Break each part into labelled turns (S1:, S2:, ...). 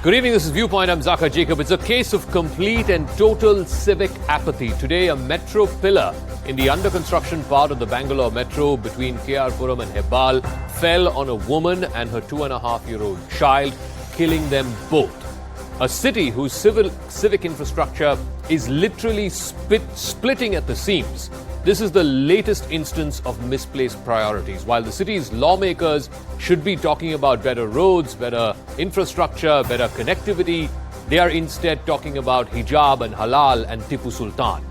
S1: Good evening, this is Viewpoint. I'm Zaka Jacob. It's a case of complete and total civic apathy. Today, a metro pillar in the under-construction part of the Bengaluru metro between Puram and Hebbal fell on a woman and her 2.5-year-old child, killing them both. A city whose civic infrastructure is literally splitting at the seams. This is the latest instance of misplaced priorities. While the city's lawmakers should be talking about better roads, better infrastructure, better connectivity, they are instead talking about hijab and halal and Tipu Sultan.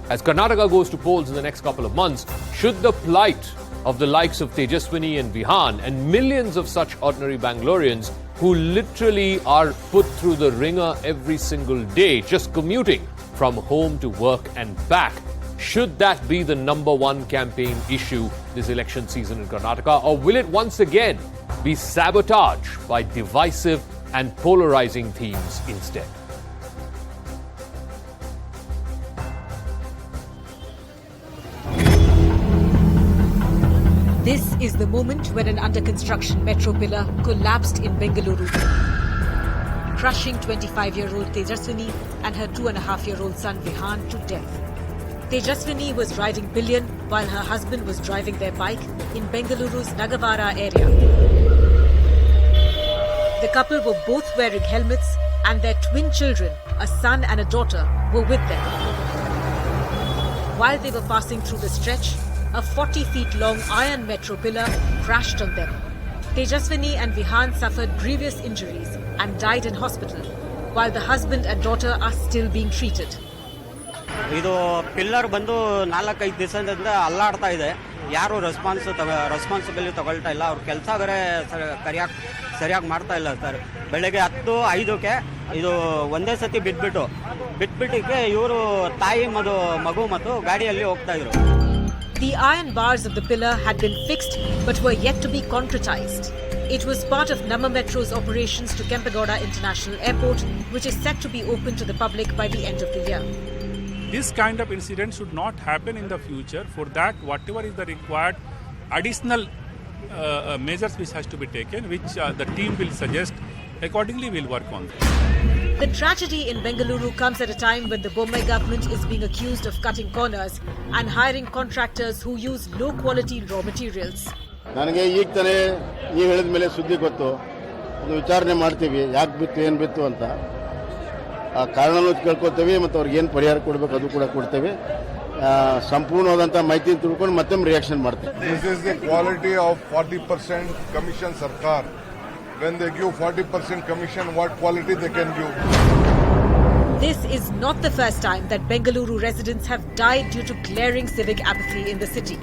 S1: As Karnataka goes to polls in the next couple of months, should the plight of the likes of Tejaswini and Vihan and millions of such ordinary Bangaloreans who literally are put through the ringer every single day, just commuting from home to work and back, should that be the number one campaign issue this election season in Karnataka, or will it once again be sabotaged by divisive and polarizing themes instead?
S2: This is the moment when an under-construction metro pillar collapsed in Bengaluru, crushing 25-year-old Tejaswini and her 2.5-year-old son Vihan to death. Tejaswini was riding pillion while her husband was driving their bike in Bengaluru's Nagavara area. The couple were both wearing helmets and their twin children, a son and a daughter, were with them. While they were passing through the stretch, a 40-feet-long iron metro pillar crashed on them. Tejaswini and Vihan suffered grievous injuries and died in hospital, while the husband and daughter are still being treated.
S3: ಇದು pillar ಬಂದು 4-5 ದಿವಸದಿಂದ ಅಲ್ಲಾಡ್ತಾ ಇದೆ. ಯಾರು responsibility ತಗೊಳ್ತಾ ಇಲ್ಲ. ಅವ್ರ ಕೆಲಸ ಬೇರೆ ಸರಿಯಾಗಿ ಮಾಡ್ತಾ ಇಲ್ಲ ಸರ್. ಬೆಳಗ್ಗೆ 10:05ಕ್ಕೆ ಇದು ಒಂದೇ ಸತಿ ಬಿಟ್ಬಿಟ್ಟಿಗೆ ಇವರು ತಾಯಿ ಮಗು ಮತ್ತು ಗಾಡಿಯಲ್ಲಿ ಹೋಗ್ತಾ ಇದ್ರು.
S2: The iron bars of the pillar had been fixed but were yet to be concretized. It was part of Namma Metro's operations to Kempegowda International Airport, which is set to be open to the public by the end of the year.
S4: This kind of incident should not happen in the future. For that, whatever is the required additional measures which has to be taken, which the team will suggest, accordingly we'll work on that.
S2: The tragedy in Bengaluru comes at a time when the Bombay government is being accused of cutting corners and hiring contractors who use low-quality raw materials.
S5: ನನಗೆ ಈಗ ತಾನೇ ನೀವು ಹೇಳಿದ ಮೇಲೆ ಸುದ್ದಿ ಗೊತ್ತು. ಅದು ವಿಚಾರಣೆ ಮಾಡ್ತೀವಿ, ಯಾಕೆ ಬಿತ್ತು ಏನು ಬಿತ್ತು ಅಂತ. ಆ ಕಾರಣನೂ ಕೇಳ್ಕೊತೀವಿ ಮತ್ತು ಅವ್ರಿಗೆ ಏನು ಪರಿಹಾರ ಕೊಡಬೇಕು ಅದು ಕೂಡ ಕೊಡ್ತೇವೆ. ಸಂಪೂರ್ಣವಾದಂಥ ಮಾಹಿತಿ ತಿಳ್ಕೊಂಡು ಮತ್ತೆ ರಿಯಾಕ್ಷನ್ ಮಾಡ್ತೇವೆ.
S6: This is the quality of 40% commission sarkar. When they give 40% commission, what quality they can give?
S2: This is not the first time that Bengaluru residents have died due to glaring civic apathy in the city.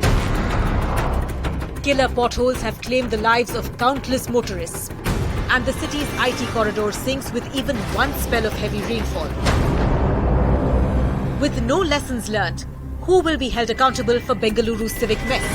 S2: Killer potholes have claimed the lives of countless motorists, and the city's IT corridor sinks with even one spell of heavy rainfall. With no lessons learned, who will be held accountable for Bengaluru's civic mess?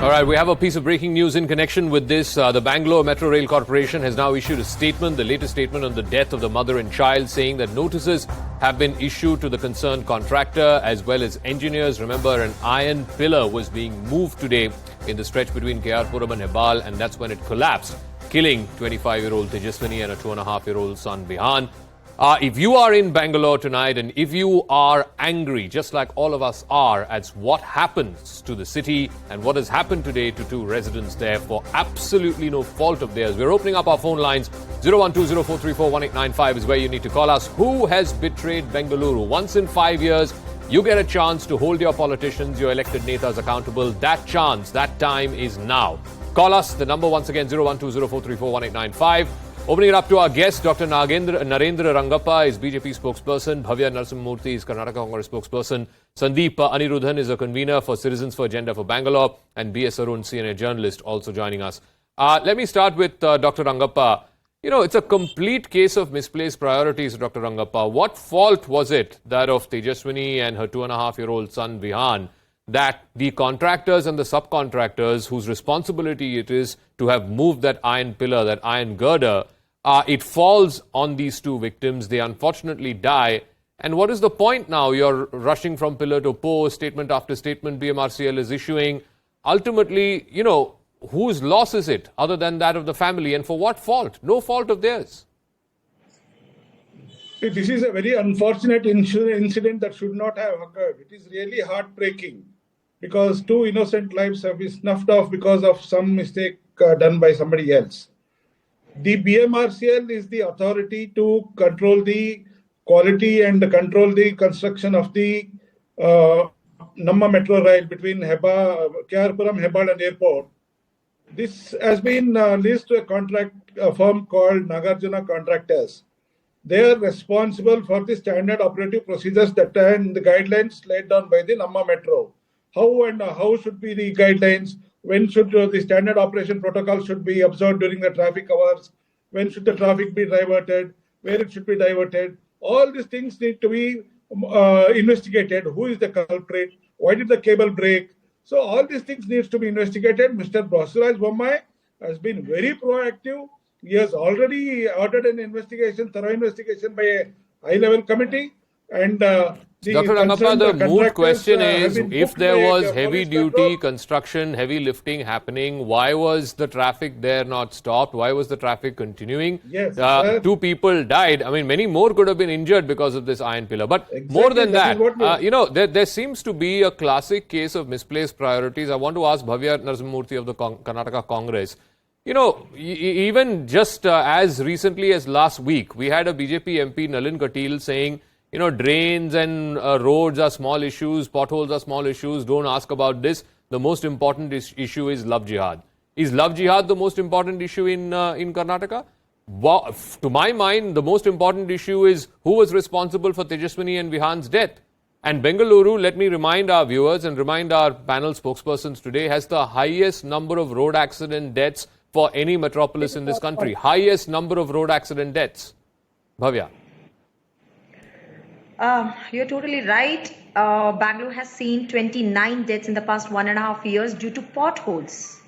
S1: All right, we have a piece of breaking news in connection with this. The Bangalore Metro Rail Corporation has now issued a statement, the latest statement on the death of the mother and child, saying that notices have been issued to the concerned contractor as well as engineers. Remember, an iron pillar was being moved today in the stretch between Puram and Hebbal, and that's when it collapsed, killing 25-year-old Tejaswini and a 2.5-year-old son Vihan. If you are in Bangalore tonight and if you are angry, just like all of us are, at what happens to the city and what has happened today to two residents there for absolutely no fault of theirs, we're opening up our phone lines. 01204341895 is where you need to call us. Who has betrayed Bengaluru? Once in 5 years, you get a chance to hold your politicians, your elected netas accountable. That chance, that time is now. Call us. The number once again, 01204341895. Opening it up to our guest, Dr. Narendra Rangappa is BJP spokesperson. Bhavya Narasimhamurthy is Karnataka Congress spokesperson. Sandeep Anirudhan is a convener for Citizens for Agenda for Bangalore. And B.S. Arun, CNA journalist, also joining us. Let me start with Dr. Rangappa. You know, it's a complete case of misplaced priorities, Dr. Rangappa. What fault was it, that of Tejaswini and her 2.5-year-old son Vihan, that the contractors and the subcontractors whose responsibility it is to have moved that iron pillar, that iron girder, it falls on these two victims. They unfortunately die. And what is the point now? You're rushing from pillar to post, statement after statement BMRCL is issuing. ultimately, whose loss is it other than that of the family, and for what fault? No fault of theirs.
S7: This is a very unfortunate incident that should not have occurred. It is really heartbreaking because 2 innocent lives have been snuffed off because of some mistake done by somebody else. The BMRCL is the authority to control the quality and control the construction of the Namma Metro Rail between KR-Puram, Hebbal and Airport. This has been leased to a firm called Nagarjuna Contractors. They are responsible for the standard operative procedures that and the guidelines laid down by the Namma Metro. How should be the guidelines? When should the standard operation protocol should be observed during the traffic hours? When should the traffic be diverted? Where it should be diverted? All these things need to be investigated. Who is the culprit? Why did the cable break? So all these things needs to be investigated. Mr. Basuraj Bommai has been very proactive. He has already ordered an investigation, thorough investigation by a high-level committee. And
S1: Dr. Rangappa, the moot question is, if there was heavy-duty construction, heavy lifting happening, why was the traffic there not stopped? Why was the traffic continuing?
S7: Yes,
S1: 2 people died. I mean, many more could have been injured because of this iron pillar. But more than that, there seems to be a classic case of misplaced priorities. I want to ask Bhavya Narasimhamurthy of the Karnataka Congress. Even just as recently as last week, we had a BJP MP, Nalin Katil, saying, drains and roads are small issues, potholes are small issues, don't ask about this. The most important issue is love jihad. Is love jihad the most important issue in Karnataka? To my mind, the most important issue is who was responsible for Tejaswini and Vihan's death. And Bengaluru, let me remind our viewers and remind our panel spokespersons today, has the highest number of road accident deaths for any metropolis in this country. Highest number of road accident deaths. Bhavya.
S8: You're totally right. Bangalore has seen 29 deaths in the past 1.5 years due to potholes.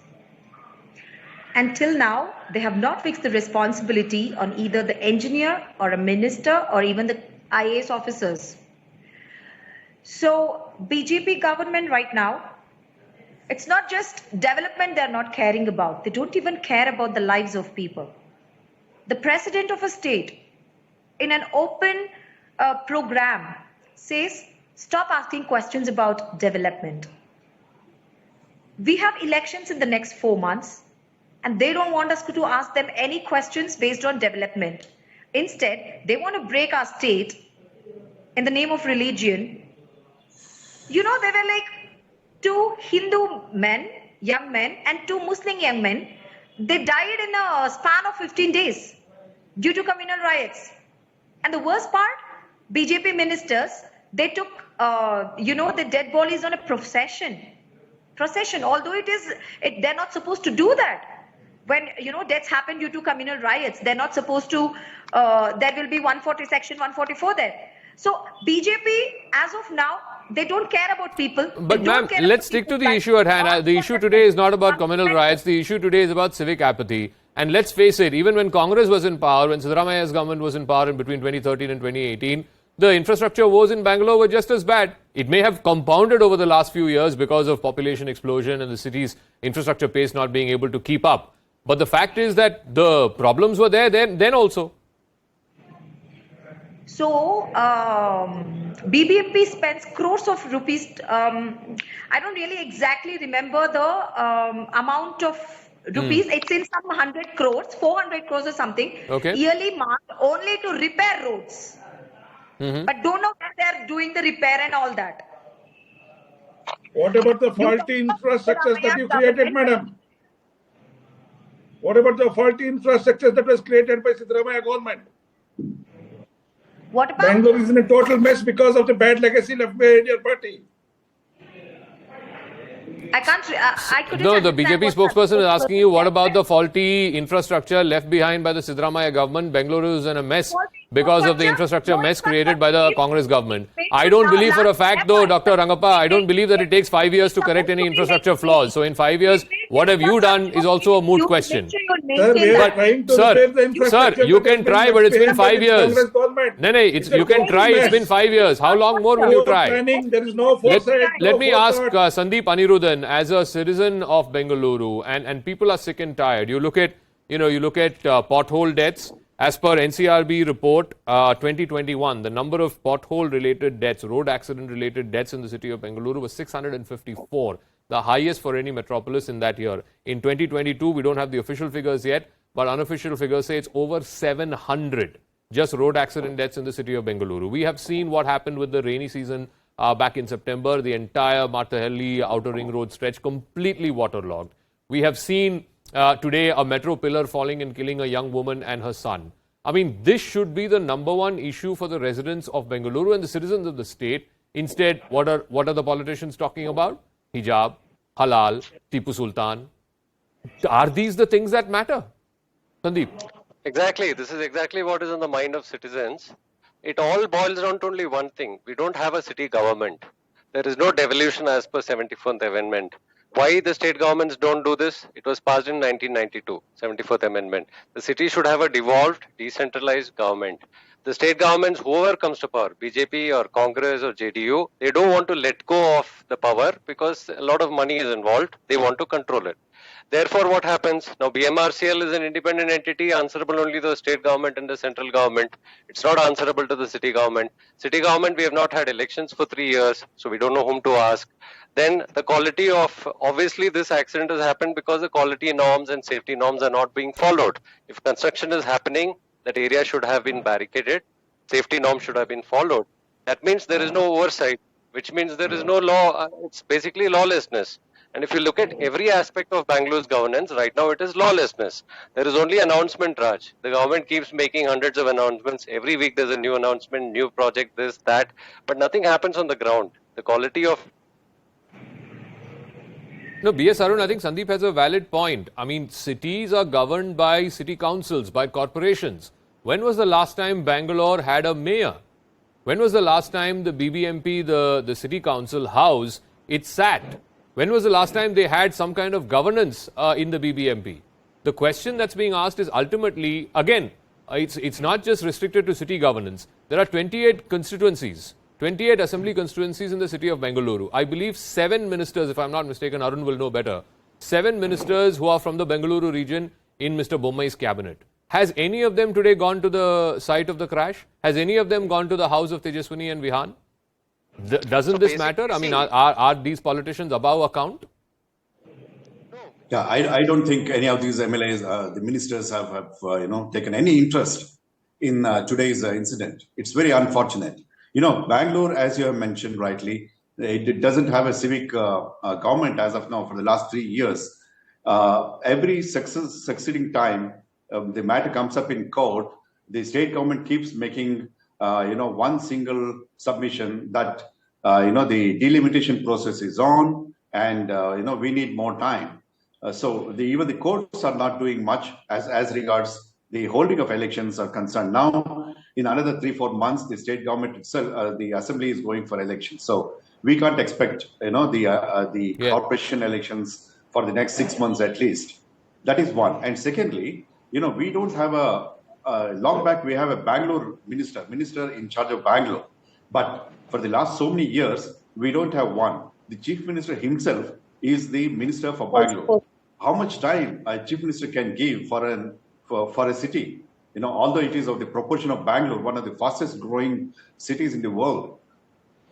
S8: Until now, they have not fixed the responsibility on either the engineer or a minister or even the IAS officers. So, BJP government right now, it's not just development they're not caring about. They don't even care about the lives of people. The president of a state, in an open program, says, stop asking questions about development. We have elections in the next 4 months, and they don't want us to ask them any questions based on development. Instead, they want to break our state in the name of religion. They were like 2 Hindu men, young men, and 2 Muslim young men. They died in a span of 15 days due to communal riots. And the worst part, BJP ministers, they took, the dead bodies on a procession, although they're not supposed to do that. When, deaths happen due to communal riots, they're not supposed to, there will be section 144 there. So BJP, as of now, they don't care about people.
S1: But ma'am, let's stick to the issue at hand. The issue today is not about communal riots. The issue today is about civic apathy. And let's face it, even when Congress was in power, when Siddaramaia's government was in power in between 2013 and 2018, the infrastructure woes in Bangalore were just as bad. It may have compounded over the last few years because of population explosion and the city's infrastructure pace not being able to keep up. But the fact is that the problems were there then also.
S8: So, BBMP spends crores of rupees. I don't really exactly remember the amount of rupees. It's in some 100 crores, 400 crores or something.
S1: Okay.
S8: Yearly mark only to repair roads. But don't know where they're doing the repair and all that.
S7: What about the faulty infrastructure that you created, madam? What about the faulty infrastructure that was created by Siddaramaiah government?
S8: What about?
S7: Bangalore is in a total mess because of the bad legacy left by your party.
S8: I couldn't
S1: No, the BJP spokesperson is asking you, what about the faulty infrastructure left behind by the Siddaramaiah government? Bengaluru is in a mess because of the infrastructure mess created by the Congress government. I don't believe for a fact though, Dr. Rangappa, I don't believe that it takes 5 years to correct any infrastructure flaws. So in 5 years, what have you done is also a moot question.
S8: Make sure you
S7: Sir, we
S8: maintain
S7: are
S8: that.
S7: trying to
S1: Sir,
S7: repair the infrastructure.
S1: sir, you
S7: that has
S1: can
S7: been
S1: try,
S7: left
S1: but it's been
S7: behind by
S1: 5
S7: this
S1: years.
S7: Congress government.
S1: No,
S7: It's a
S1: you can
S7: total
S1: try. It's
S7: mess.
S1: been 5 years. How long more will you
S7: No
S1: try?
S7: planning, there is no foresight,
S1: Let
S7: no
S1: me ask
S7: forethought.
S1: Sandeep Anirudhan, as a citizen of Bengaluru, and people are sick and tired. You look at pothole deaths. As per NCRB report 2021, the number of pothole-related deaths, road accident-related deaths in the city of Bengaluru was 654, the highest for any metropolis in that year. In 2022, we don't have the official figures yet, but unofficial figures say it's over 700 just road accident deaths in the city of Bengaluru. We have seen what happened with the rainy season back in September. The entire Marthahelli outer ring road stretch completely waterlogged. We have seen today a metro pillar falling and killing a young woman and her son. I mean, this should be the number one issue for the residents of Bengaluru and the citizens of the state. Instead, what are the politicians talking about? Hijab, halal, Tipu Sultan. Are these the things that matter? Sandeep.
S9: Exactly. This is exactly what is in the mind of citizens. It all boils down to only one thing. We don't have a city government. There is no devolution as per 74th Amendment. Why the state governments don't do this? It was passed in 1992, 74th Amendment. The city should have a devolved, decentralized government. The state governments, whoever comes to power, BJP or Congress or JDU, they don't want to let go of the power because a lot of money is involved. They want to control it. Therefore, what happens? Now, BMRCL is an independent entity answerable only to the state government and the central government. It's not answerable to the city government. City government, we have not had elections for 3 years, so we don't know whom to ask. Then the quality of, obviously this accident has happened because the quality norms and safety norms are not being followed. If construction is happening, that area should have been barricaded. Safety norms should have been followed. That means there is no oversight, which means there is no law. It's basically lawlessness. And if you look at every aspect of Bangalore's governance, right now it is lawlessness. There is only announcement, Raj. The government keeps making hundreds of announcements. Every week there's a new announcement, new project, this, that. But nothing happens on the ground. The quality of...
S1: No, B.S. Arun, I think Sandeep has a valid point. I mean, cities are governed by city councils, by corporations. When was the last time Bangalore had a mayor? When was the last time the BBMP, the city council house, it sat? When was the last time they had some kind of governance in the BBMP? The question that's being asked is ultimately, again, it's not just restricted to city governance. There are 28 constituencies, 28 assembly constituencies in the city of Bengaluru. I believe 7 ministers, if I'm not mistaken, Arun will know better, 7 ministers who are from the Bengaluru region in Mr. Bommai's cabinet. Has any of them today gone to the site of the crash? Has any of them gone to the house of Tejaswini and Vihan? Doesn't this matter? I mean, are these politicians above account?
S10: Yeah, I don't think any of these MLAs, the ministers have taken any interest in today's incident. It's very unfortunate. You know, Bangalore, as you have mentioned rightly, it doesn't have a civic government as of now for the last 3 years. Every succeeding time the matter comes up in court, the state government keeps making one single submission that the delimitation process is on, and we need more time. So even the courts are not doing much as regards the holding of elections are concerned. Now, in another 3-4 months, the state government itself, the assembly is going for elections. So we can't expect the corporation elections for the next 6 months at least. That is one. And secondly, we don't have long back, we have a Bangalore minister in charge of Bangalore. But for the last so many years, we don't have one. The chief minister himself is the minister for Bangalore. How much time a chief minister can give for a city? Although it is of the proportion of Bangalore, one of the fastest growing cities in the world.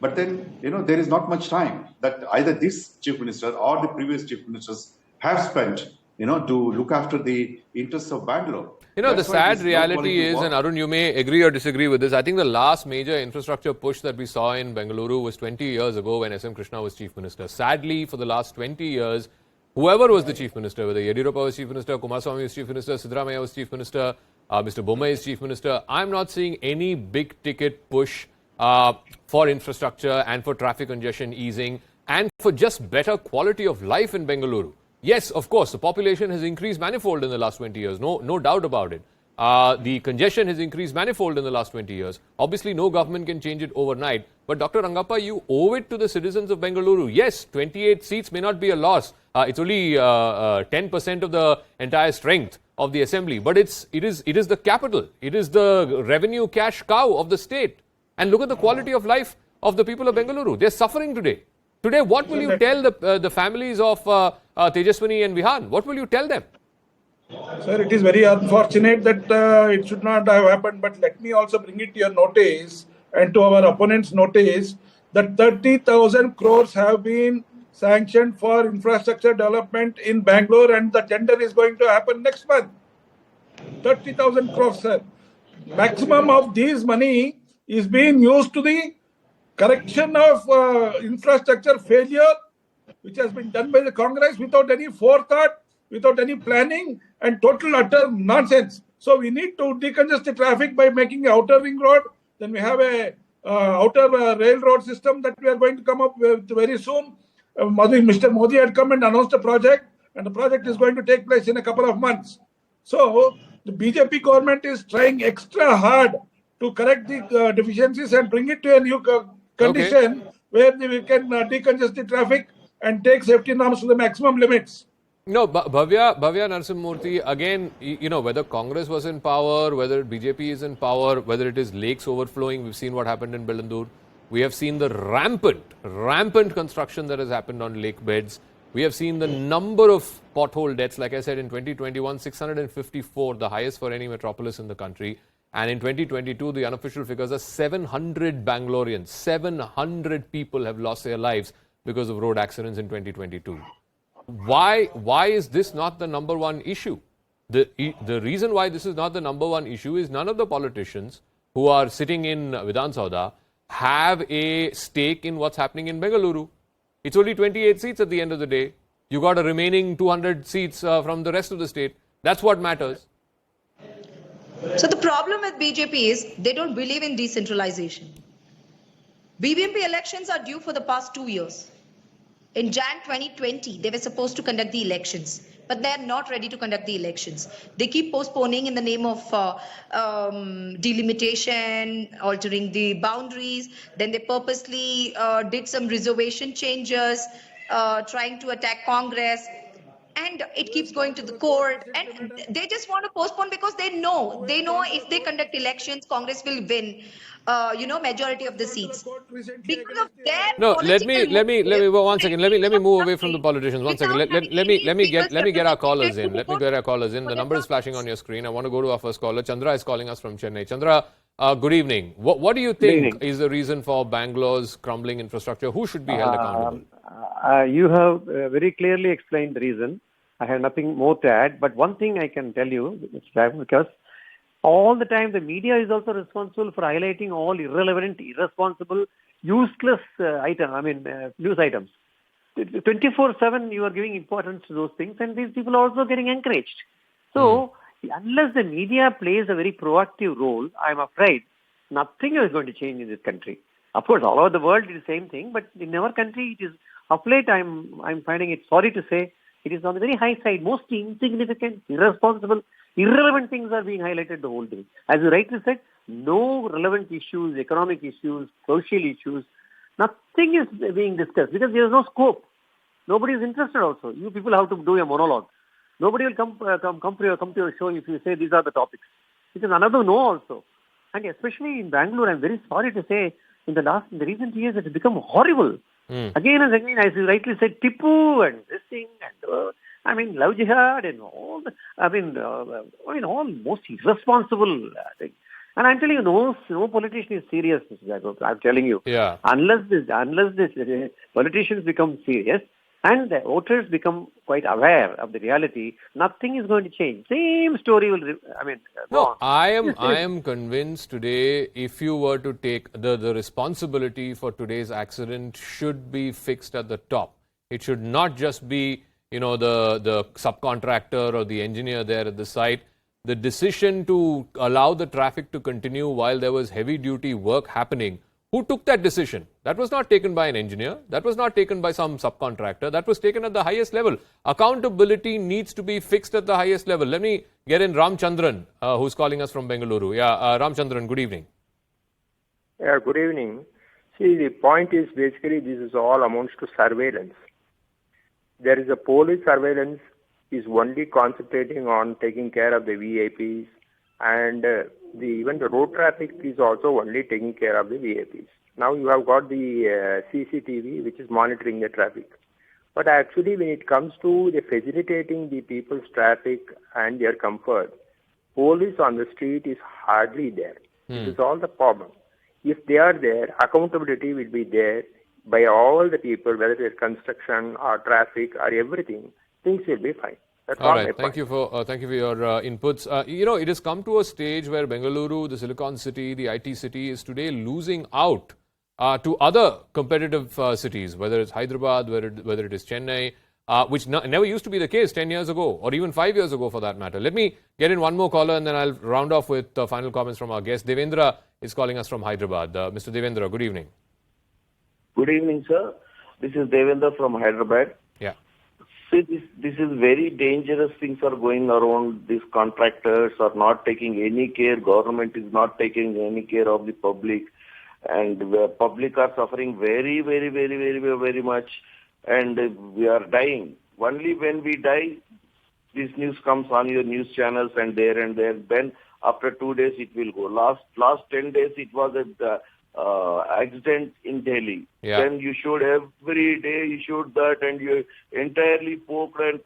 S10: But then, there is not much time that either this chief minister or the previous chief ministers have spent, to look after the interests of Bangalore.
S1: The sad reality is, and Arun, you may agree or disagree with this, I think the last major infrastructure push that we saw in Bengaluru was 20 years ago when S.M. Krishna was chief minister. Sadly, for the last 20 years, whoever was the chief minister, whether Yediyurappa was chief minister, Kumaraswamy was chief minister, Siddaramaiah was chief minister, Mr. Bommai is chief minister, I'm not seeing any big ticket push for infrastructure and for traffic congestion easing and for just better quality of life in Bengaluru. Yes, of course, the population has increased manifold in the last 20 years, no doubt about it. The congestion has increased manifold in the last 20 years. Obviously, no government can change it overnight. But Dr. Rangappa, you owe it to the citizens of Bengaluru. Yes, 28 seats may not be a loss. It's only 10% of the entire strength of the assembly. But it is the capital. It is the revenue cash cow of the state. And look at the quality of life of the people of Bengaluru. They're suffering today. Today, what will you tell the families of Tejaswini and Vihan? What will you tell them?
S7: Sir, it is very unfortunate that it should not have happened, but let me also bring it to your notice and to our opponents' notice that 30,000 crores have been sanctioned for infrastructure development in Bangalore, and the tender is going to happen next month. 30,000 crores, sir. Maximum of these money is being used to the correction of infrastructure failure, which has been done by the Congress without any forethought, without any planning, and total utter nonsense. So we need to decongest the traffic by making an outer ring road. Then we have a outer railroad system that we are going to come up with very soon. Mr. Modi had come and announced a project, and the project is going to take place in a couple of months. So the BJP government is trying extra hard to correct the deficiencies and bring it to a new condition where we can decongest the traffic and take safety norms to the maximum limits.
S1: No, Bhavya Narasimhamurthy, again, whether Congress was in power, whether BJP is in power, whether it is lakes overflowing, we've seen what happened in Bengaluru. We have seen the rampant construction that has happened on lake beds. We have seen the number of pothole deaths. Like I said, in 2021, 654, the highest for any metropolis in the country. And in 2022, the unofficial figures are 700 Bangaloreans. 700 people have lost their lives because of road accidents in 2022. Why is this not the number one issue? The reason why this is not the number one issue is none of the politicians who are sitting in Vidhan Sabha have a stake in what's happening in Bengaluru. It's only 28 seats at the end of the day. You got a remaining 200 seats from the rest of the state. That's what matters.
S8: So the problem with BJP is they don't believe in decentralization. BBMP elections are due for the past 2 years. In Jan 2020, they were supposed to conduct the elections, but they are not ready to conduct the elections. They keep postponing in the name of delimitation, altering the boundaries. Then they purposely did some reservation changes, trying to attack Congress. And it keeps going to the court, and they just want to postpone because they know if they conduct elections, Congress will win, majority of the seats. Because of their
S1: no, let me 1 second. Let me move away from the politicians. 1 second. Let me get our callers in. Let me get our callers in. The number is flashing on your screen. I want to go to our first caller. Chandra is calling us from Chennai. Chandra, good evening. What do you think is the reason for Bangalore's crumbling infrastructure? Who should be held accountable?
S11: You have very clearly explained the reason. I have nothing more to add. But one thing I can tell you, because all the time the media is also responsible for highlighting all irrelevant, irresponsible, useless news items. 24/7 you are giving importance to those things, and these people are also getting encouraged. So unless the media plays a very proactive role, I'm afraid nothing is going to change in this country. Of course, all over the world it is the same thing, but in our country it is, of late I'm finding it, sorry to say, it is on the very high side. Most insignificant, irresponsible, irrelevant things are being highlighted the whole day. As you rightly said, no relevant issues, economic issues, social issues, nothing is being discussed because there is no scope. Nobody is interested also. You people have to do a monologue. Nobody will come to your show if you say these are the topics. Because another no also. And especially in Bangalore, I'm very sorry to say, in the recent years, it has become horrible. Again and again, as you rightly said, Tipu and this thing and love jihad and all all most irresponsible things. And I'm telling you, no politician is serious, Mr. Jacob. I'm telling you.
S1: Yeah.
S11: Unless this politicians become serious and the voters become quite aware of the reality, nothing is going to change. Same story will, go on.
S1: I am convinced today, if you were to take the responsibility for today's accident should be fixed at the top. It should not just be, the subcontractor or the engineer there at the site. The decision to allow the traffic to continue while there was heavy duty work happening, who took that decision? That was not taken by an engineer. That was not taken by some subcontractor. That was taken at the highest level. Accountability needs to be fixed at the highest level. Let me get in Ramchandran, who's calling us from Bengaluru. Yeah, Ramchandran, good evening.
S12: Yeah, good evening. See, the point is basically this is all amounts to surveillance. There is a police surveillance is only concentrating on taking care of the VIPs, and even the road traffic is also only taking care of the VIPs. Now you have got the CCTV, which is monitoring the traffic. But actually, when it comes to the facilitating the people's traffic and their comfort, police on the street is hardly there. This is all the problem. If they are there, accountability will be there by all the people, whether it is construction or traffic or everything. Things will be fine. That's all
S1: right.
S12: my
S1: Thank you for your inputs. It has come to a stage where Bengaluru, the Silicon City, the IT city, is today losing out to other competitive cities, whether it's Hyderabad, whether it is Chennai, which never used to be the case 10 years ago, or even 5 years ago for that matter. Let me get in one more caller and then I'll round off with final comments from our guest. Devendra is calling us from Hyderabad. Mr. Devendra, good evening.
S13: Good evening, sir. This is Devendra from Hyderabad.
S1: Yeah.
S13: See, this is very dangerous things are going around. These contractors are not taking any care. Government is not taking any care of the public. And the public are suffering very, very, very, very, very much. And we are dying. Only when we die, this news comes on your news channels and there. Then after 2 days, it will go. Last 10 days, it was an accident in Delhi.
S1: Yeah.
S13: Then you showed every day, you showed that, and you entirely poked and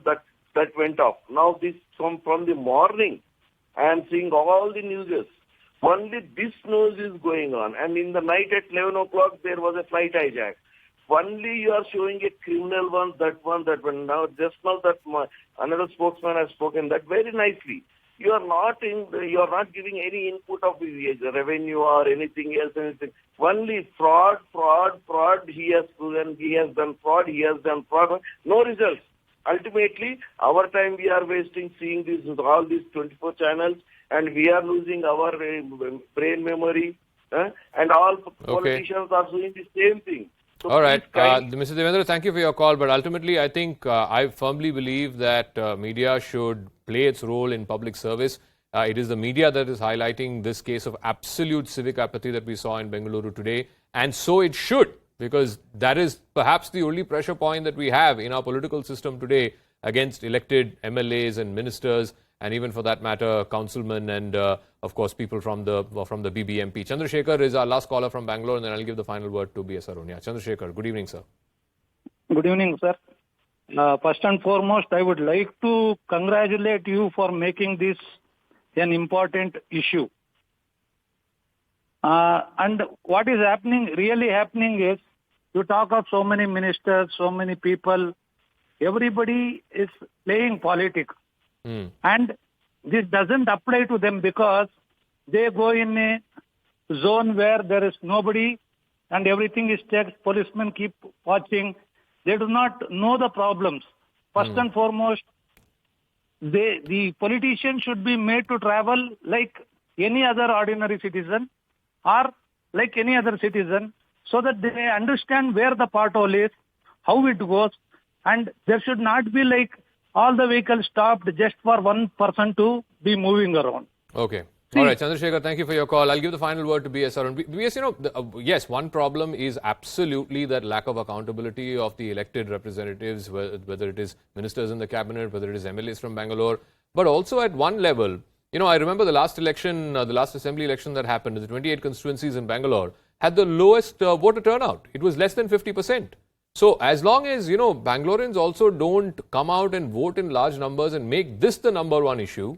S13: that went off. Now this from the morning, I am seeing all the newses. Only this news is going on. And in the night at 11 o'clock, there was a flight hijack. Only you are showing a criminal one, that one. Now, just now that another spokesman has spoken that very nicely. You are not giving any input of the revenue or anything else. Only fraud. He has proven, he has done fraud. No results. Ultimately, our time we are wasting seeing all these 24 channels, and we are losing our brain memory. And all politicians are doing the same thing. So
S1: all right. Mr. Devendra, thank you for your call. But ultimately, I think I firmly believe that media should play its role in public service. It is the media that is highlighting this case of absolute civic apathy that we saw in Bengaluru today. And so it should, because that is perhaps the only pressure point that we have in our political system today against elected MLAs and ministers, and even for that matter, councilmen and, of course, people from the BBMP. Chandrasekhar is our last caller from Bangalore, and then I'll give the final word to B.S. Arunya. Chandrasekhar, good evening, sir.
S14: Good evening, sir. First and foremost, I would like to congratulate you for making this an important issue. And what is really happening is, you talk of so many ministers, so many people, everybody is playing politics. And this doesn't apply to them because they go in a zone where there is nobody and everything is checked. Policemen keep watching. They do not know the problems. First and foremost, the politician should be made to travel like any other ordinary citizen or like any other citizen, so that they understand where the pothole is, how it goes, and there should not be like all the vehicles stopped just for one person to be moving around.
S1: Okay. All right, Chandrasekhar, thank you for your call. I'll give the final word to B.S. Arun. B.S., yes, one problem is absolutely that lack of accountability of the elected representatives, whether it is ministers in the cabinet, whether it is MLAs from Bangalore, but also at one level. I remember the last election, the last assembly election that happened, the 28 constituencies in Bangalore had the lowest voter turnout. It was less than 50%. So as long as, Bangaloreans also don't come out and vote in large numbers and make this the number one issue,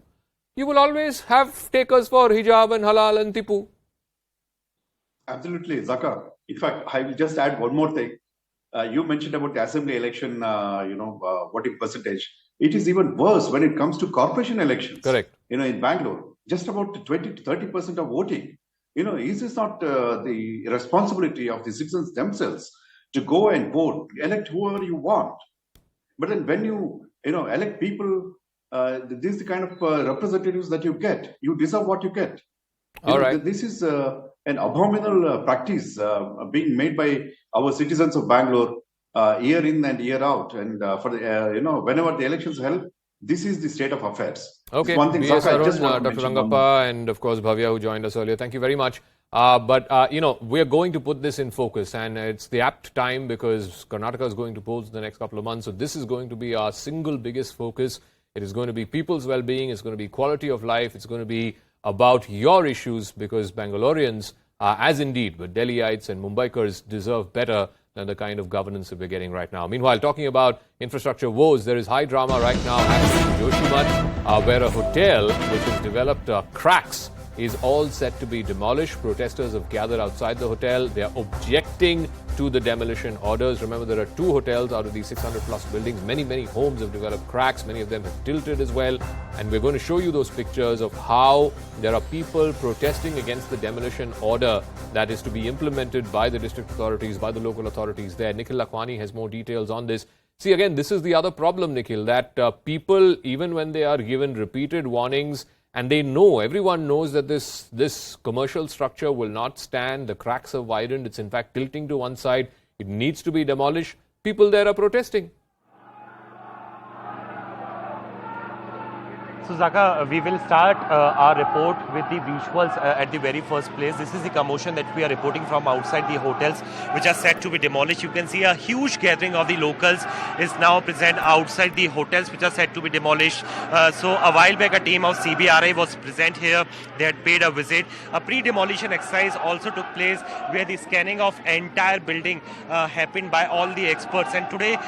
S1: you will always have takers for hijab and halal and tipu.
S10: Absolutely, Zakar. In fact, I will just add one more thing. You mentioned about the assembly election, voting percentage. It is even worse when it comes to corporation elections.
S1: Correct.
S10: In Bangalore, just about 20 to 30% of voting. Is this not the responsibility of the citizens themselves to go and vote, elect whoever you want? But then when you, elect people, this is the kind of representatives that you get. You deserve what you get.
S1: All right.
S10: This is an abominable practice being made by our citizens of Bangalore year in and year out. And for the, whenever the elections are held, this is the state of affairs.
S1: Okay.
S10: One thing,
S1: B.S.
S10: Zakar, I
S1: Arun,
S10: just want to
S1: Dr.
S10: mention
S1: Rangappa, and of course Bhavya, who joined us earlier. Thank you very much. But we're going to put this in focus, and it's the apt time because Karnataka is going to polls in the next couple of months. So this is going to be our single biggest focus. It is going to be people's well-being. It's going to be quality of life. It's going to be about your issues because Bangaloreans, as indeed, but Delhiites and Mumbaikars deserve better than the kind of governance that we're getting right now. Meanwhile, talking about infrastructure woes, there is high drama right now happening in Joshimath, where a hotel which has developed cracks is all set to be demolished. Protesters have gathered outside the hotel. They are objecting to the demolition orders. Remember, there are 2 hotels out of these 600 plus buildings. Many homes have developed cracks. Many of them have tilted as well. And we're going to show you those pictures of how there are people protesting against the demolition order that is to be implemented by the district authorities, by the local authorities there. Nikhil Lakhwani has more details on this. See, again, this is the other problem, Nikhil, that people, even when they are given repeated warnings, and they know, everyone knows that this commercial structure will not stand. The cracks have widened. It's in fact tilting to one side. It needs to be demolished. People there are protesting.
S15: So Zaka, we will start our report with the visuals at the very first place. This is the commotion that we are reporting from outside the hotels, which are set to be demolished. You can see a huge gathering of the locals is now present outside the hotels, which are set to be demolished. So a while back, a team of CBRI was present here. They had paid a visit. A pre-demolition exercise also took place where the scanning of entire building happened by all the experts. And today,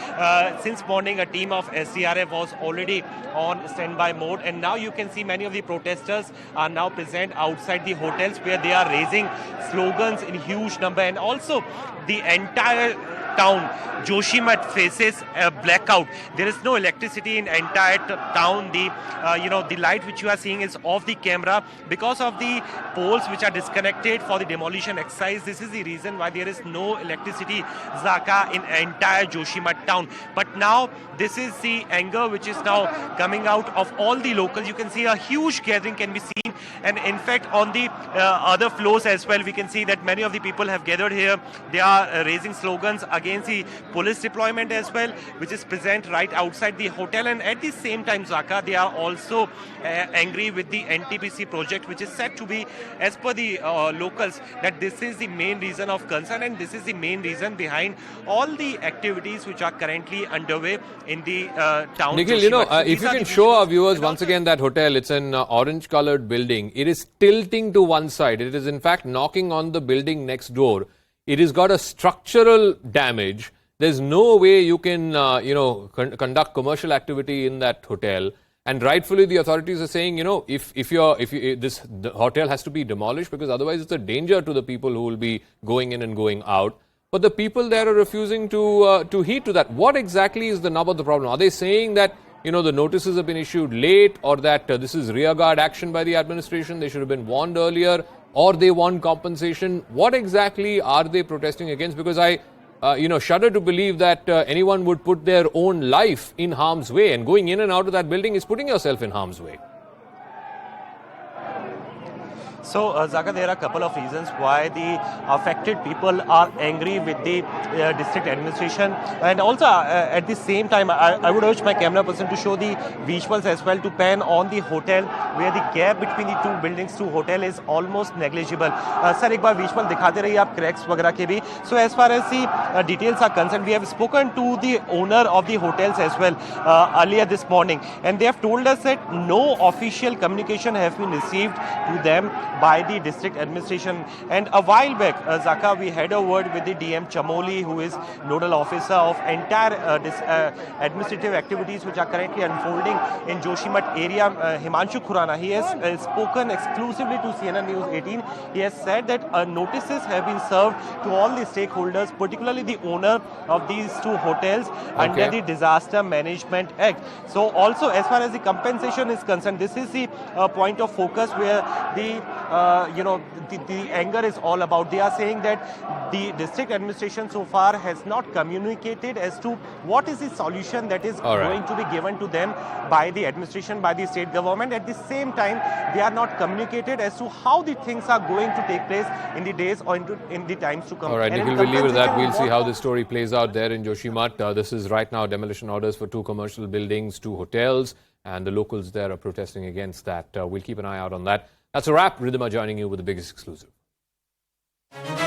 S15: since morning, a team of SDRF was already on standby mode. And now you can see many of the protesters are now present outside the hotels where they are raising slogans in huge number. And also the entire town, Joshimath, faces a blackout. There is no electricity in entire town. The light which you are seeing is off the camera because of the poles which are disconnected for the demolition exercise. This is the reason why there is no electricity, Zaka, in entire Joshimath town. But now this is the anger which is now coming out of all the locals. You can see a huge gathering can be seen, and in fact on the other floors as well we can see that many of the people have gathered here. They are raising slogans against the police deployment as well, which is present right outside the hotel. And at the same time, Zaka, they are also angry with the NTPC project, which is said to be, as per the locals, that this is the main reason of concern and this is the main reason behind all the activities which are currently underway in the town.
S1: Nikhil, if you can show our viewers once again that hotel, it's an orange colored building. It is tilting to one side. It is in fact knocking on the building next door. It has got a structural damage. There's no way you can, conduct commercial activity in that hotel. And rightfully, the authorities are saying, the hotel has to be demolished because otherwise it's a danger to the people who will be going in and going out. But the people there are refusing to heed to that. What exactly is the nub of the problem? Are they saying that the notices have been issued late, or that this is rearguard action by the administration? They should have been warned earlier. Or they want compensation? What exactly are they protesting against? Because I, shudder to believe that anyone would put their own life in harm's way, and going in and out of that building is putting yourself in harm's way.
S15: So, Zaka, there are a couple of reasons why the affected people are angry with the district administration. And also, at the same time, I would urge my camera person to show the visuals as well, to pan on the hotel, where the gap between the two buildings to hotel is almost negligible. Sir, एक बार visual दिखाते रहिए आप cracks वगैरह के भी. So, as far as the details are concerned, we have spoken to the owner of the hotels as well earlier this morning. And they have told us that no official communication has been received to them by the district administration. And a while back, Zaka, we had a word with the DM Chamoli, who is nodal officer of entire administrative activities which are currently unfolding in Joshimath area, Himanshu Khurana. He has spoken exclusively to CNN News 18. He has said that notices have been served to all the stakeholders, particularly the owner of these two hotels, under the Disaster Management Act. So also, as far as the compensation is concerned, this is the point of focus where the anger is all about. They are saying that the district administration so far has not communicated as to what is the solution that is going to be given to them by the administration, by the state government. At the same time, they are not communicated as to how the things are going to take place in the days or in the times to come.
S1: All right, Nikhil, we'll leave it at that. We'll see how this story plays out there in Joshimath. This is right now demolition orders for 2 commercial buildings, 2 hotels, and the locals there are protesting against that. We'll keep an eye out on that. That's a wrap. Ridhima joining you with the biggest exclusive. you.